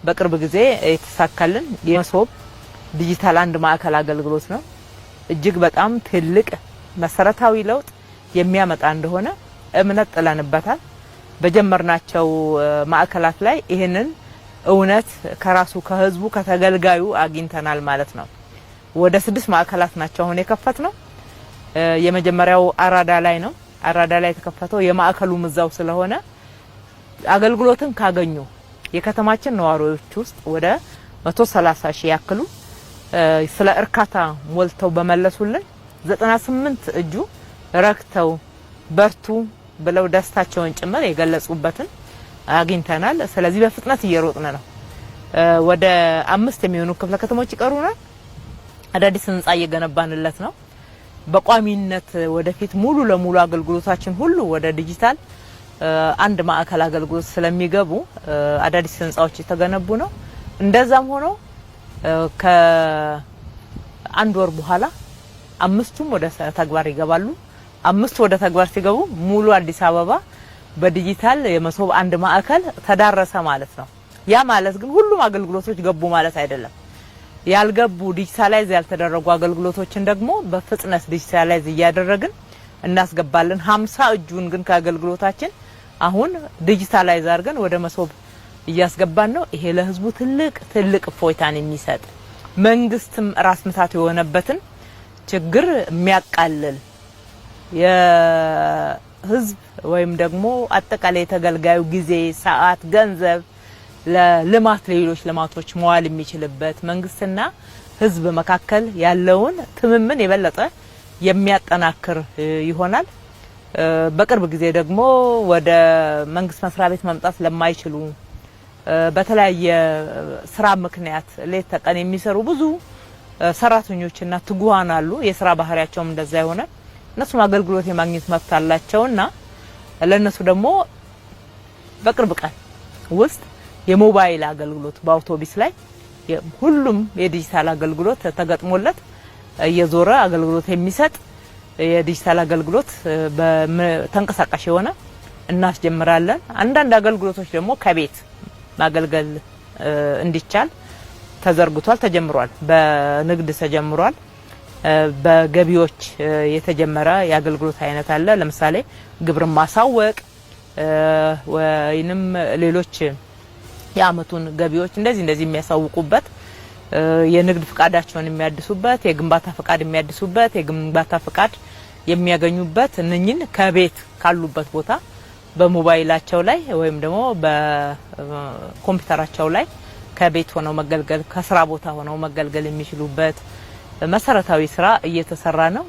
በቅርብ ጊዜ የተሳካልን የመሶብ ዲጂታል አንድ ማዕከል አገልግሎት ነው። እጅግ በጣም ትልቅ መሰረታዊ ለውጥ የሚያመጣ እንደሆነ እምነት ጥለንበታል። በጀመርናቸው ማዕከላት ላይ ይሄንን እውነት ከራሱ ከህዝቡ ከተገልጋዩ አግኝተናል ማለት ነው። ወደ 6 ማዕከላት ናቸው አሁን የከፈትነው። የመጀመሪያው አራዳ ላይ ነው። አራዳ ላይ የተከፈተው የማዕከሉ ምዛው ስለሆነ አገልግሎትን ካገኙ የከተማችን ነዋሪዎች ውስጥ ወደ 130 ሺህ ያክሉ ስለ እርካታ ሞልተው በመለሱልን 98 እጁ ረክተው በርቱ ብለው ደስታቸውን ጭምር የገለጹበትን አግኝተናል። ስለዚህ በፍጥነት እየሮጥን ነው። ወደ 5 የሚሆኑ ክፍለ ከተሞች ይቀሩናል። አዳዲስ ህንጻ እየገነባንለት ነው። በቋሚነት ወደፊት ሙሉ ለሙሉ አገልግሎታችን ሁሉ ወደ ዲጂታል አንድ ማዕከል አገልግሎት ስለሚገቡ አዳዲስ ህንጻዎች የተገነቡ ነው። እንደዛም ሆኖ ከአንድ ወር በኋላ 5ቱም ወደ ተግባር ይገባሉ። 5 ወደ ተግባር ሲገቡ ሙሉ አዲስ አበባ በዲጂታል የመሶብ አንድ ማዕከል ተዳረሰ ማለት ነው። ያ ማለት ግን ሁሉም አገልግሎቶች ገቡ ማለት አይደለም። ያልገቡ ዲጂታላይዝ ያልተደረጉ አገልግሎቶችን ደግሞ በፍጥነት ዲጂታላይዝ እያደረግን እናስገባለን። 50 እጁን ግን ከአገልግሎታችን አሁን ዲጂታላይዝ አድርገን ወደ መሶብ እያስገባን ነው። ይሄ ለህዝቡ ትልቅ እፎይታን የሚሰጥ መንግስትም ራስ ምታት የሆነበትን ችግር የሚያቃልል የህዝብ ወይም ደግሞ አጠቃላይ የተገልጋዩ ጊዜ፣ ሰዓት፣ ገንዘብ ለልማት ለሌሎች ልማቶች መዋል የሚችልበት መንግስትና ህዝብ መካከል ያለውን ትምምን የበለጠ የሚያጠናክር ይሆናል። በቅርብ ጊዜ ደግሞ ወደ መንግስት መስሪያ ቤት መምጣት ለማይችሉ በተለያየ ስራ ምክንያት ሌት ተቀን የሚሰሩ ብዙ ሰራተኞችና ትጉሃን አሉ። የስራ ባህሪያቸውም እንደዛ የሆነ እነሱም አገልግሎት የማግኘት መብት አላቸውና ለነሱ ደግሞ በቅርብ ቀን ውስጥ የሞባይል አገልግሎት በአውቶቡስ ላይ ሁሉም የዲጂታል አገልግሎት ተገጥሞለት እየዞረ አገልግሎት የሚሰጥ የዲጂታል አገልግሎት በተንቀሳቃሽ የሆነ እናስጀምራለን። አንዳንድ አገልግሎቶች ደግሞ ከቤት ማገልገል እንዲቻል ተዘርግቷል፣ ተጀምሯል። በንግድ ተጀምሯል። በገቢዎች የተጀመረ የአገልግሎት አይነት አለ። ለምሳሌ ግብርን ማሳወቅ ወይንም ሌሎች የአመቱን ገቢዎች እንደዚህ የሚያሳውቁበት የንግድ ፍቃዳቸውን የሚያድሱበት የግንባታ ፍቃድ የሚያድሱበት የግንባታ ፍቃድ የሚያገኙበት እነኝን ከቤት ካሉበት ቦታ በሞባይላቸው ላይ ወይም ደግሞ በኮምፒውተራቸው ላይ ከቤት ሆነው መገልገል ከስራ ቦታ ሆነው መገልገል የሚችሉበት መሰረታዊ ስራ እየተሰራ ነው።